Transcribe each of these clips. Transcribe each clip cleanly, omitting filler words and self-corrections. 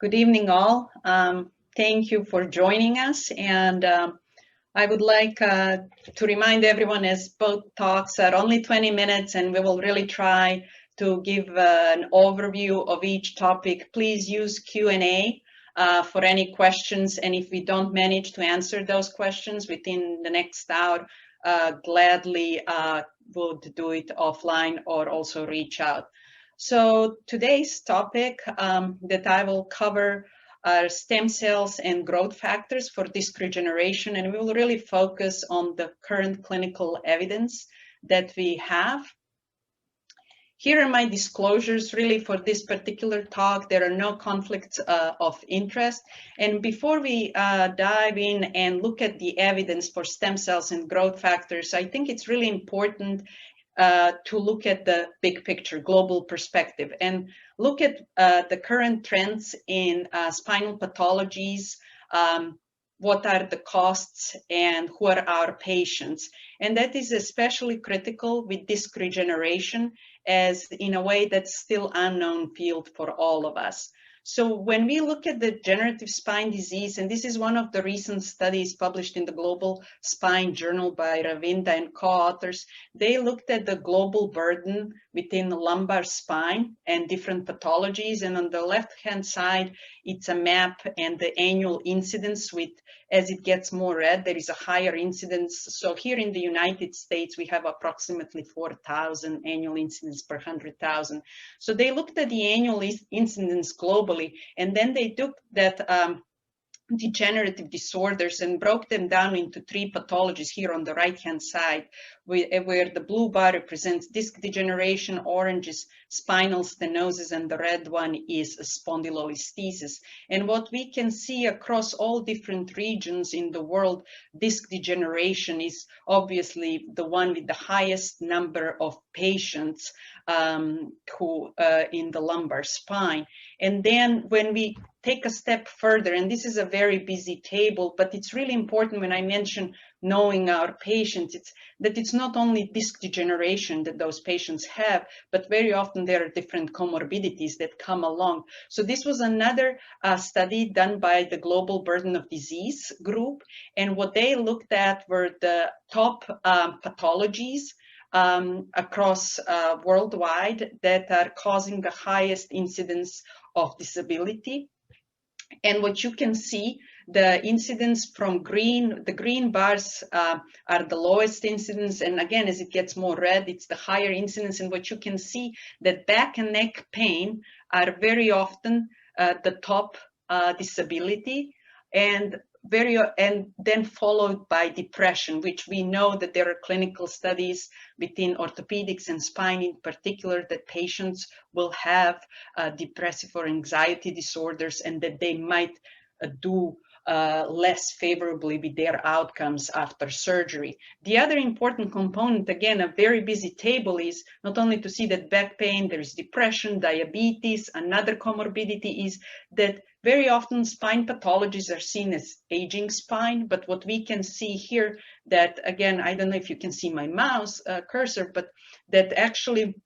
Good evening, all. Thank you for joining us. And I would like to remind everyone, as both talks are only 20 minutes, and we will really try to give an overview of each topic. Please use Q&A for any questions. And if we don't manage to answer those questions within the next hour, gladly would do it offline or also reach out. So today's topic that I will cover are stem cells and growth factors for disc regeneration, and we will really focus on the current clinical evidence that we have. Here are my disclosures really for this particular talk. There are no conflicts of interest. And before we dive in and look at the evidence for stem cells and growth factors, I think it's really important to look at the big picture, global perspective, and look at the current trends in spinal pathologies, what are the costs, and who are our patients. And that is especially critical with disc regeneration, as in a way that's still unknown field for all of us. So when we look at the degenerative spine disease, and this is one of the recent studies published in the Global Spine Journal by Ravinda and co-authors, they looked at the global burden within the lumbar spine and different pathologies. And on the left-hand side, it's a map and the annual incidence with, as it gets more red, there is a higher incidence. So here in the United States, we have approximately 4,000 annual incidence per 100,000. So they looked at the annual incidence globally, and then they took that degenerative disorders and broke them down into three pathologies here on the right-hand side, where the blue bar represents disc degeneration, orange is spinal stenosis, and the red one is spondylolisthesis. And what we can see across all different regions in the world, disc degeneration is obviously the one with the highest number of patients who in the lumbar spine. And then when we take a step further, and this is a very busy table, but it's really important when I mention knowing our patients, it's not only disc degeneration that those patients have, but very often there are different comorbidities that come along. So this was another study done by the Global Burden of Disease group, and what they looked at were the top pathologies across worldwide that are causing the highest incidence of disability. And what you can see, the incidence from green, the green bars are the lowest incidence. And again, as it gets more red, it's the higher incidence. And what you can see, that back and neck pain are very often the top disability, and then followed by depression, which we know that there are clinical studies within orthopedics and spine in particular that patients will have depressive or anxiety disorders, and that they might do less favorably with their outcomes after surgery. The other important component, again, a very busy table, is not only to see that back pain, there's depression, diabetes. Another comorbidity is that very often spine pathologies are seen as aging spine, but what we can see here, that again, I don't know if you can see my mouse cursor, but that actually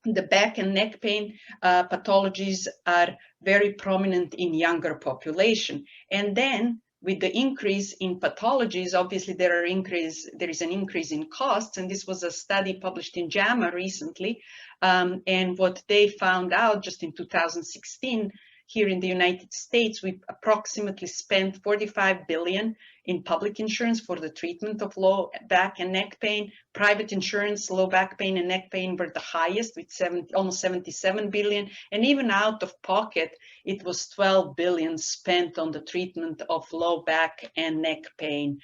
the back and neck pain pathologies are very prominent in younger population. And then with the increase in pathologies, obviously there is an increase in costs. And this was a study published in JAMA recently. And what they found out just in 2016, here in the United States, we approximately spent $45 billion in public insurance for the treatment of low back and neck pain. Private insurance, low back pain and neck pain were the highest, with almost $77 billion. And even out of pocket, it was $12 billion spent on the treatment of low back and neck pain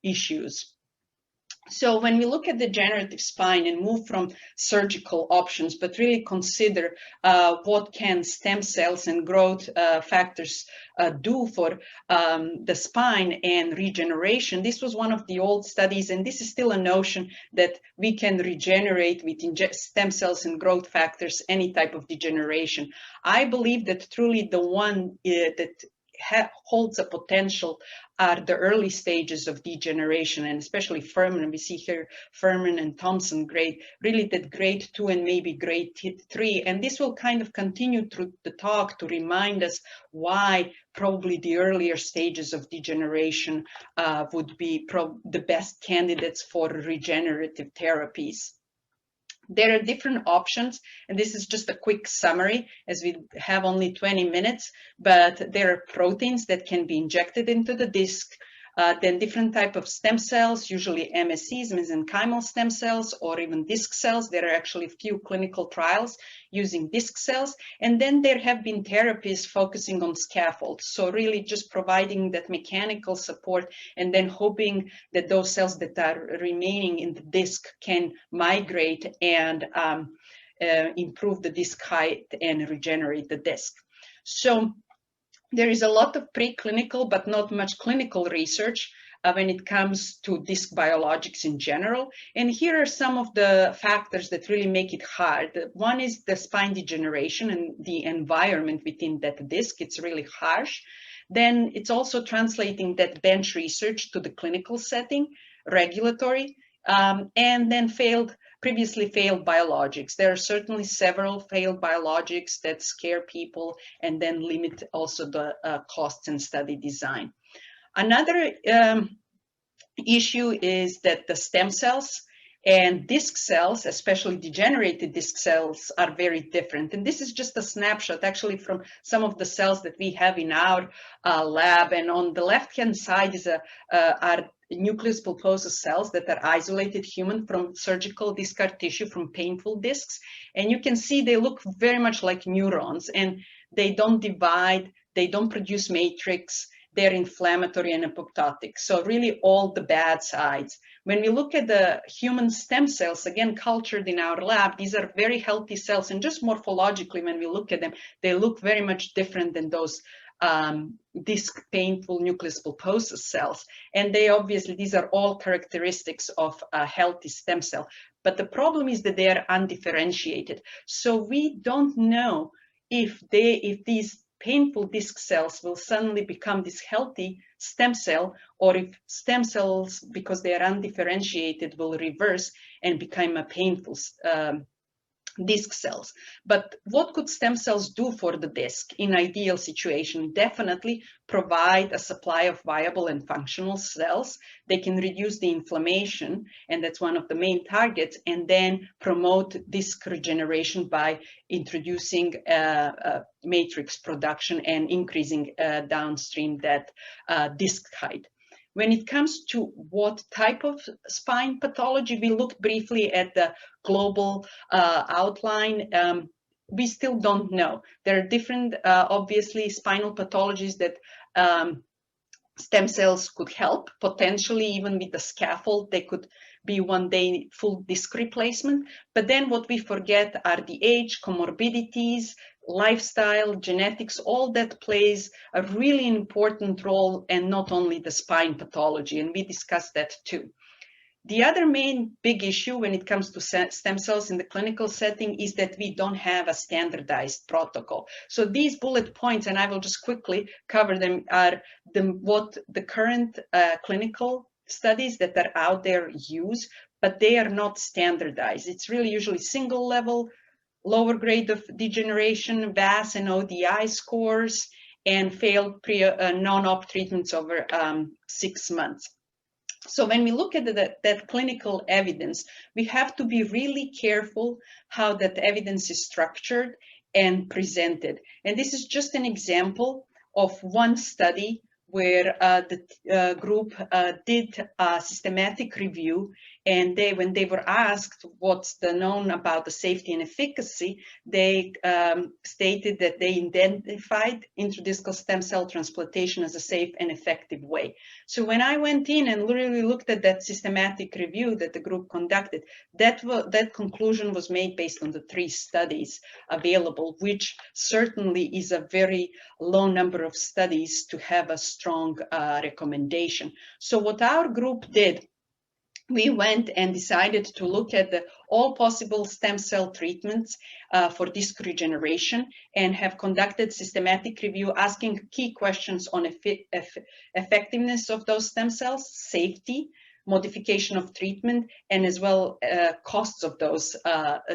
issues. So when we look at the degenerative spine and move from surgical options, but really consider what can stem cells and growth factors do for the spine and regeneration, this was one of the old studies, and this is still a notion that we can regenerate with stem cells and growth factors any type of degeneration. I believe that truly the one that holds a potential are the early stages of degeneration, and especially Furman. We see here Furman and Thompson really did grade 2 and maybe grade 3. And this will kind of continue through the talk to remind us why probably the earlier stages of degeneration would be the best candidates for regenerative therapies. There are different options, and this is just a quick summary as we have only 20 minutes, but there are proteins that can be injected into the disc, then different type of stem cells, usually MSCs, mesenchymal stem cells, or even disc cells. There are actually a few clinical trials using disc cells, and then there have been therapies focusing on scaffolds, so really just providing that mechanical support and then hoping that those cells that are remaining in the disc can migrate and improve the disc height and regenerate the disc. So there is a lot of preclinical but not much clinical research when it comes to disc biologics in general. And here are some of the factors that really make it hard. One is the spine degeneration and the environment within that disc. It's really harsh. Then it's also translating that bench research to the clinical setting, regulatory, and then previously failed biologics. There are certainly several failed biologics that scare people and then limit also the costs and study design. Another issue is that the stem cells and disc cells, especially degenerated disc cells, are very different. And this is just a snapshot actually from some of the cells that we have in our lab. And on the left-hand side is are nucleus pulposus cells that are isolated human from surgical discard tissue from painful discs. And you can see they look very much like neurons, and they don't divide, they don't produce matrix, they're inflammatory and apoptotic. So really all the bad sides. When we look at the human stem cells, again, cultured in our lab, these are very healthy cells. And just morphologically, when we look at them, they look very much different than those disc painful nucleus pulposus cells. And they obviously, these are all characteristics of a healthy stem cell. But the problem is that they are undifferentiated. So we don't know if these painful disc cells will suddenly become this healthy stem cell, or if stem cells, because they are undifferentiated, will reverse and become a painful disc cells. But what could stem cells do for the disc in ideal situation? Definitely provide a supply of viable and functional cells. They can reduce the inflammation, and that's one of the main targets, and then promote disc regeneration by introducing matrix production and increasing downstream that disc height. When it comes to what type of spine pathology, we looked briefly at the global outline. We still don't know. There are different, obviously, spinal pathologies that stem cells could help, potentially even with the scaffold. They could be one day full disc replacement. But then what we forget are the age, comorbidities, lifestyle, genetics, all that plays a really important role, and not only the spine pathology. And we discussed that too. The other main big issue when it comes to stem cells in the clinical setting is that we don't have a standardized protocol. So these bullet points, and I will just quickly cover them, are what the current clinical studies that are out there use, but they are not standardized. It's really usually single level, lower grade of degeneration, VAS and ODI scores, and failed non-op treatments over 6 months. So when we look at that clinical evidence, we have to be really careful how that evidence is structured and presented. And this is just an example of one study where the group did a systematic review, and when they were asked what's known about the safety and efficacy, they stated that they identified intradiscal stem cell transplantation as a safe and effective way. So when I went in and really looked at that systematic review that the group conducted, that conclusion was made based on the 3 studies available, which certainly is a very low number of studies to have a strong recommendation. So what our group did we went and decided to look at all possible stem cell treatments for disc regeneration, and have conducted systematic review asking key questions on effectiveness of those stem cells, safety, modification of treatment, and as well costs of those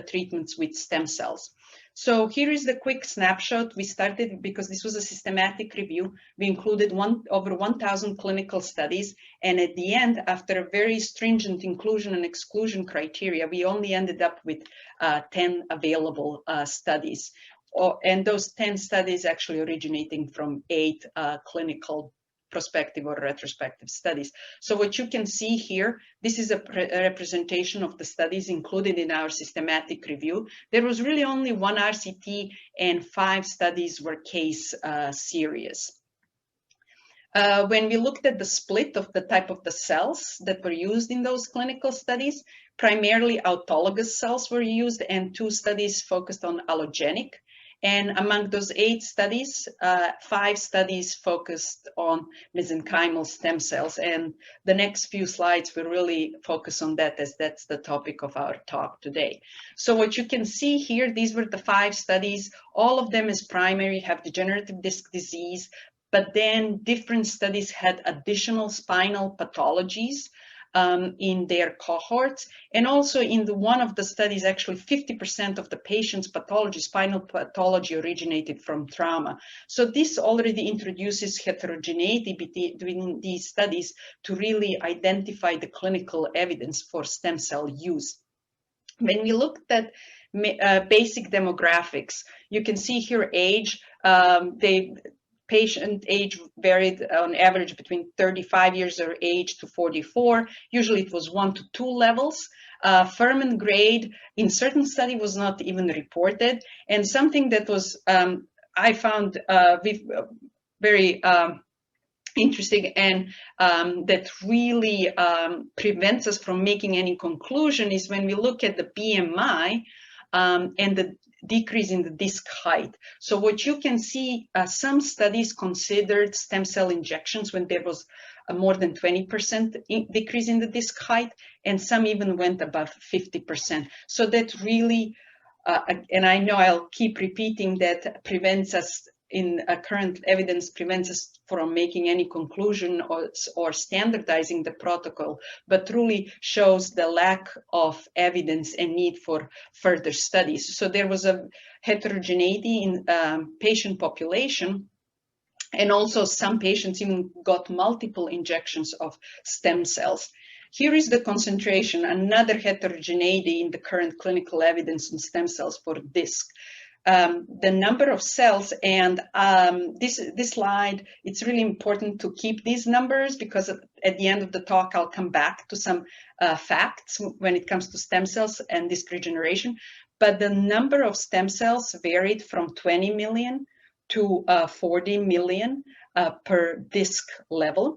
treatments with stem cells. So here is the quick snapshot. We started because this was a systematic review. We included over 1,000 clinical studies, and at the end, after a very stringent inclusion and exclusion criteria, we only ended up with 10 available studies. And those 10 studies actually originating from 8 clinical prospective or retrospective studies. So what you can see here, this is a representation of the studies included in our systematic review. There was really only 1 RCT and 5 studies were case series. When we looked at the split of the type of the cells that were used in those clinical studies, primarily autologous cells were used, and 2 studies focused on allogenic. And among those 8 studies, 5 studies focused on mesenchymal stem cells. And the next few slides will really focus on that, as that's the topic of our talk today. So what you can see here, these were the 5 studies. All of them as primary have degenerative disc disease, but then different studies had additional spinal pathologies in their cohorts. And also in one of the studies, actually 50% of the patient's pathology, spinal pathology, originated from trauma. So this already introduces heterogeneity between these studies to really identify the clinical evidence for stem cell use. When we looked at basic demographics, you can see here age. Patient age varied on average between 35 years of age to 44. Usually it was 1 to 2 levels. Furman grade in certain study was not even reported. And something that was, I found very interesting and that really prevents us from making any conclusion is when we look at the BMI and the decrease in the disc height. So what you can see, some studies considered stem cell injections when there was a more than 20% decrease in the disc height, and some even went above 50%. So that really, and I know I'll keep repeating that, prevents us in current evidence prevents us from making any conclusion or standardizing the protocol, but truly shows the lack of evidence and need for further studies. So there was a heterogeneity in patient population, and also some patients even got multiple injections of stem cells. Here is the concentration, another heterogeneity in the current clinical evidence on stem cells for disc. The number of cells, and this slide, it's really important to keep these numbers because at the end of the talk, I'll come back to some facts when it comes to stem cells and disc regeneration. But the number of stem cells varied from 20 million to 40 million per disc level.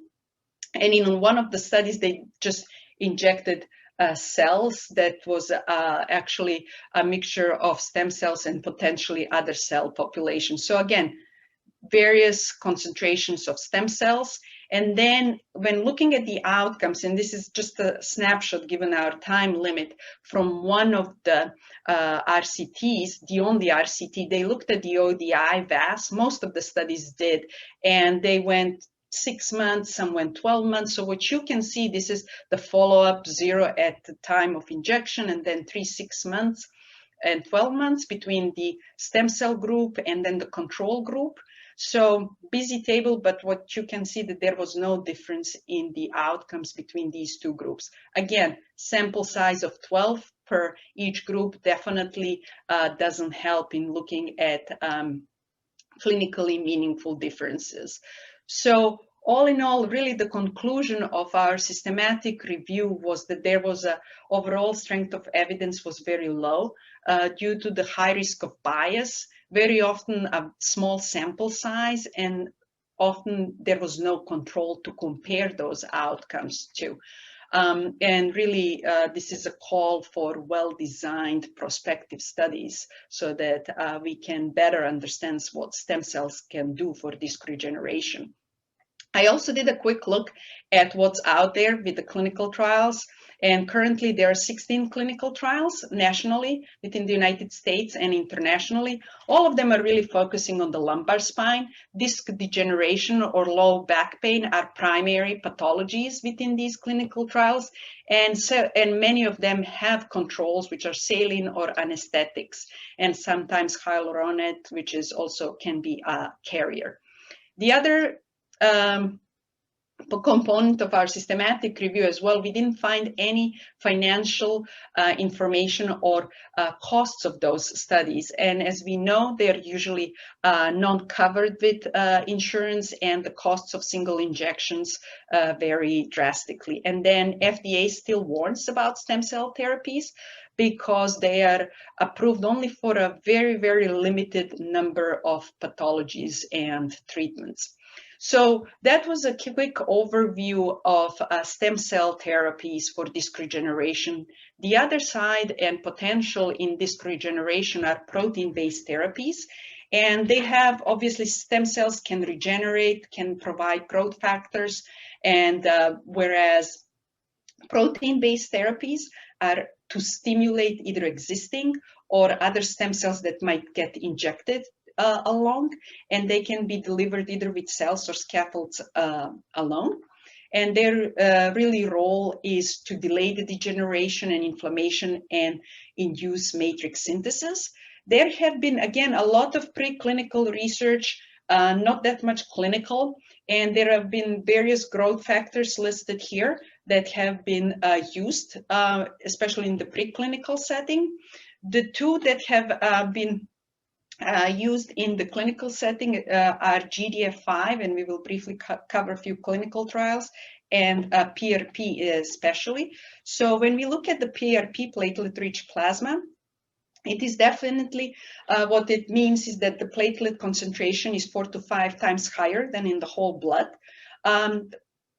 And in one of the studies, they just injected cells that was actually a mixture of stem cells and potentially other cell populations. So again, various concentrations of stem cells. And then when looking at the outcomes, and this is just a snapshot given our time limit from one of the RCTs, the only RCT, they looked at the ODI VAS, most of the studies did, and they went 6 months, some went 12 months. So what you can see, this is the follow-up 0 at the time of injection, and then 3, 6 months and 12 months between the stem cell group and then the control group. So busy table, but what you can see that there was no difference in the outcomes between these two groups. Again, sample size of 12 per each group definitely doesn't help in looking at clinically meaningful differences. So all in all, really the conclusion of our systematic review was that there was a overall strength of evidence was very low due to the high risk of bias, very often a small sample size, and often there was no control to compare those outcomes to. And really, this is a call for well-designed prospective studies so that we can better understand what stem cells can do for disc regeneration. I also did a quick look at what's out there with the clinical trials. And currently there are 16 clinical trials nationally within the United States and internationally. All of them are really focusing on the lumbar spine. Disc degeneration or low back pain are primary pathologies within these clinical trials. And many of them have controls, which are saline or anesthetics, and sometimes hyaluronate, which is also can be a carrier. The other component of our systematic review as well, we didn't find any financial information or costs of those studies. And as we know, they're usually non-covered with insurance, and the costs of single injections vary drastically. And then FDA still warns about stem cell therapies because they are approved only for a very, very limited number of pathologies and treatments. So that was a quick overview of stem cell therapies for disc regeneration. The other side and potential in disc regeneration are protein-based therapies. And they have, obviously, stem cells can regenerate, can provide growth factors. And whereas protein-based therapies are to stimulate either existing or other stem cells that might get injected along, and they can be delivered either with cells or scaffolds alone. And their really role is to delay the degeneration and inflammation and induce matrix synthesis. There have been, again, a lot of preclinical research, not that much clinical, and there have been various growth factors listed here that have been used, especially in the preclinical setting. The two that have been used in the clinical setting are GDF5, and we will briefly cover a few clinical trials, and PRP especially. So when we look at the PRP, platelet-rich plasma, it is definitely, what it means is that the platelet concentration is 4 to 5 times higher than in the whole blood.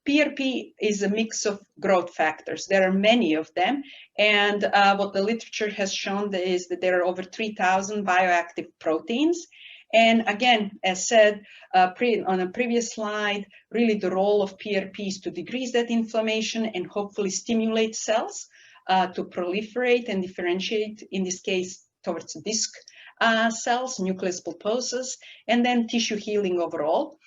PRP is a mix of growth factors. There are many of them, and what the literature has shown is that there are over 3,000 bioactive proteins. And again, as said on a previous slide, really the role of PRP is to decrease that inflammation and hopefully stimulate cells to proliferate and differentiate, in this case, towards disc cells, nucleus pulposus, and then tissue healing overall.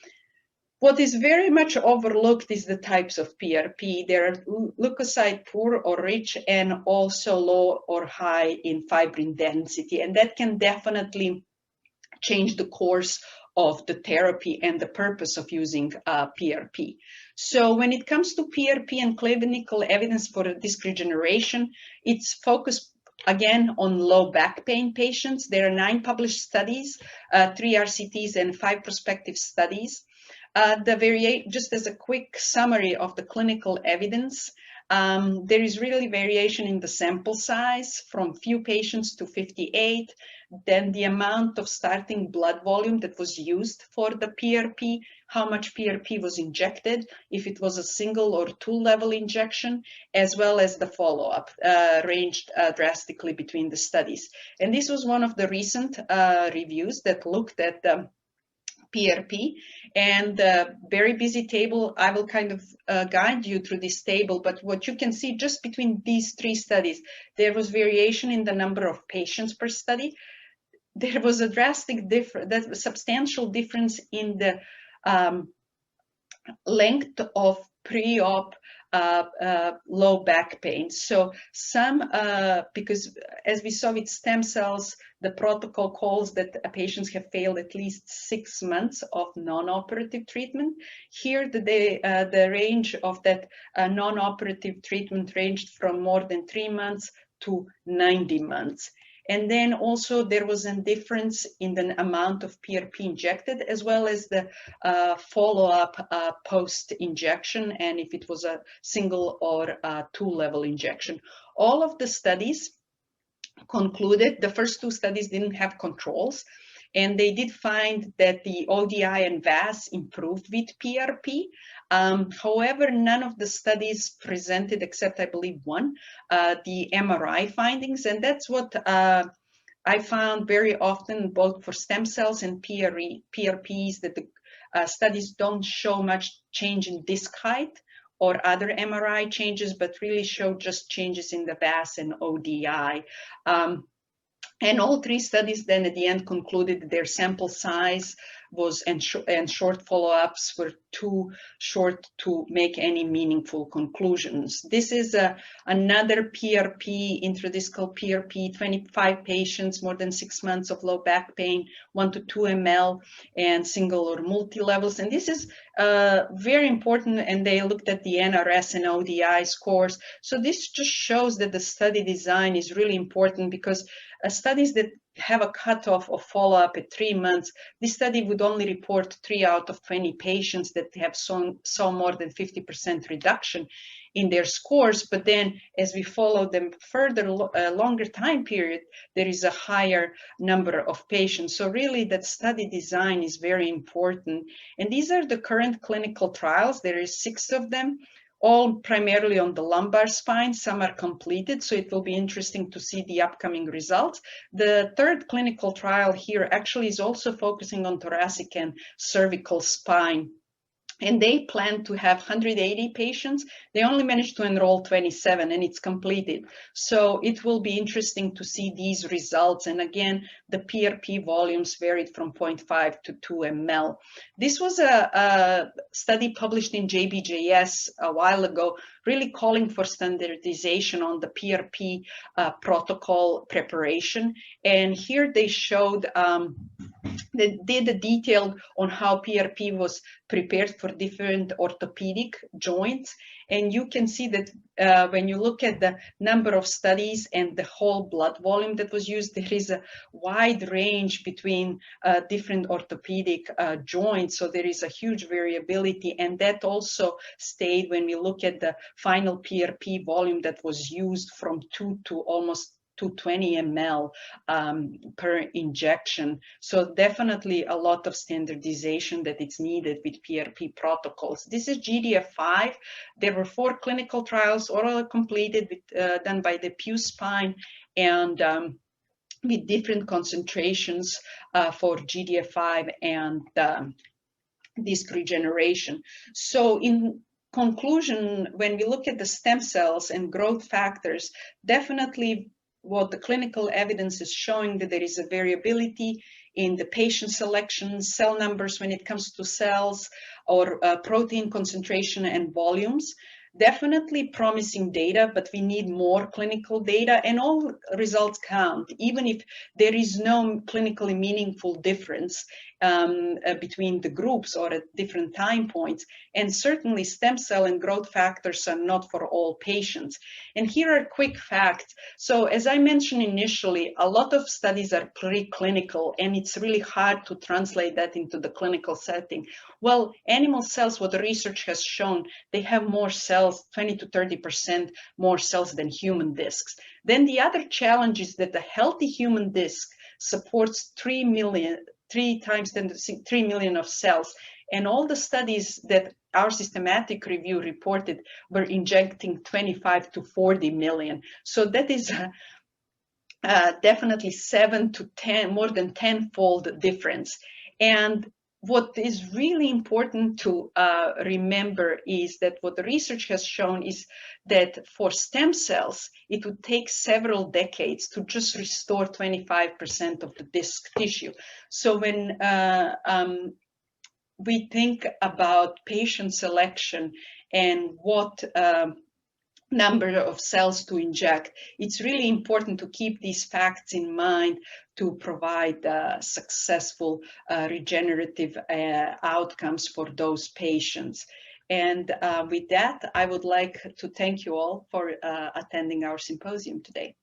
What is very much overlooked is the types of PRP. They are leukocyte poor or rich, and also low or high in fibrin density. And that can definitely change the course of the therapy and the purpose of using PRP. So when it comes to PRP and clinical evidence for disc regeneration, it's focused again on low back pain patients. There are 9 published studies, 3 RCTs, and 5 prospective studies. Just as a quick summary of the clinical evidence, there is really variation in the sample size from few patients to 58. Then the amount of starting blood volume that was used for the PRP, how much PRP was injected, if it was a single or 2-level injection, as well as the follow-up ranged drastically between the studies. And this was one of the recent reviews that looked at the PRP, and very busy table. I will kind of guide you through this table, but what you can see just between these 3 studies, there was variation in the number of patients per study. There was a drastic difference, substantial difference in the length of pre-op low back pain. So some, because as we saw with stem cells, the protocol calls that patients have failed at least 6 months of non-operative treatment. Here, the range of that non-operative treatment ranged from more than 3 months to 90 months. And then also there was a difference in the amount of PRP injected, as well as the follow-up post-injection, and if it was a single or 2-level injection. All of the studies concluded, the first 2 studies didn't have controls, and they did find that the ODI and VAS improved with PRP. However, none of the studies presented, except I believe one, the MRI findings, and that's what I found very often, both for stem cells and PRPs, that the studies don't show much change in disc height or other MRI changes, but really showed just changes in the VAS and ODI. And all three studies then at the end concluded their sample size was and short follow-ups were too short to make any meaningful conclusions. This is another PRP, intradiscal PRP, 25 patients, more than 6 months of low back pain, 1 to 2 ml, and single or multi-levels. And this is very important, and they looked at the NRS and ODI scores. So this just shows that the study design is really important, because studies that have a cutoff of follow-up at 3 months, this study would only report 3 out of 20 patients that have saw more than 50% reduction in their scores. But then as we follow them further, longer time period, there is a higher number of patients. So really that study design is very important. And these are the current clinical trials. There is 6 of them, all primarily on the lumbar spine. Some are completed, so it will be interesting to see the upcoming results. The third clinical trial here actually is also focusing on thoracic and cervical spine. And they plan to have 180 patients. They only managed to enroll 27, and it's completed. So it will be interesting to see these results. And again, the PRP volumes varied from 0.5 to 2 ml. This was a study published in JBJS a while ago, really calling for standardization on the PRP protocol preparation. And here they showed, they did a detailed on how PRP was prepared for different orthopedic joints. And you can see that when you look at the number of studies and the whole blood volume that was used, there is a wide range between different orthopedic joints. So there is a huge variability. And that also stayed when we look at the final PRP volume that was used, from 2 to almost 220 ml per injection. So definitely a lot of standardization that is needed with PRP protocols. This is GDF5. There were 4 clinical trials, all completed with, done by the Pew Spine, and with different concentrations for GDF5 and disc regeneration. So in conclusion, when we look at the stem cells and growth factors, definitely what the clinical evidence is showing, that there is a variability in the patient selection, cell numbers when it comes to cells, or protein concentration and volumes. Definitely promising data, but we need more clinical data, and all results count, even if there is no clinically meaningful difference between the groups or at different time points. And certainly stem cell and growth factors are not for all patients. And here are quick facts. So as I mentioned initially, a lot of studies are preclinical, and it's really hard to translate that into the clinical setting. Well, animal cells, what the research has shown, they have more cells, 20 to 30% more cells than human discs. Then the other challenge is that the healthy human disc supports 3 million of cells. And all the studies that our systematic review reported were injecting 25 to 40 million. So that is definitely 7 to 10, more than 10-fold difference. And what is really important to remember is that what the research has shown is that for stem cells, it would take several decades to just restore 25% of the disc tissue. So when we think about patient selection and what number of cells to inject, it's really important to keep these facts in mind to provide successful regenerative outcomes for those patients. And with that, I would like to thank you all for attending our symposium today.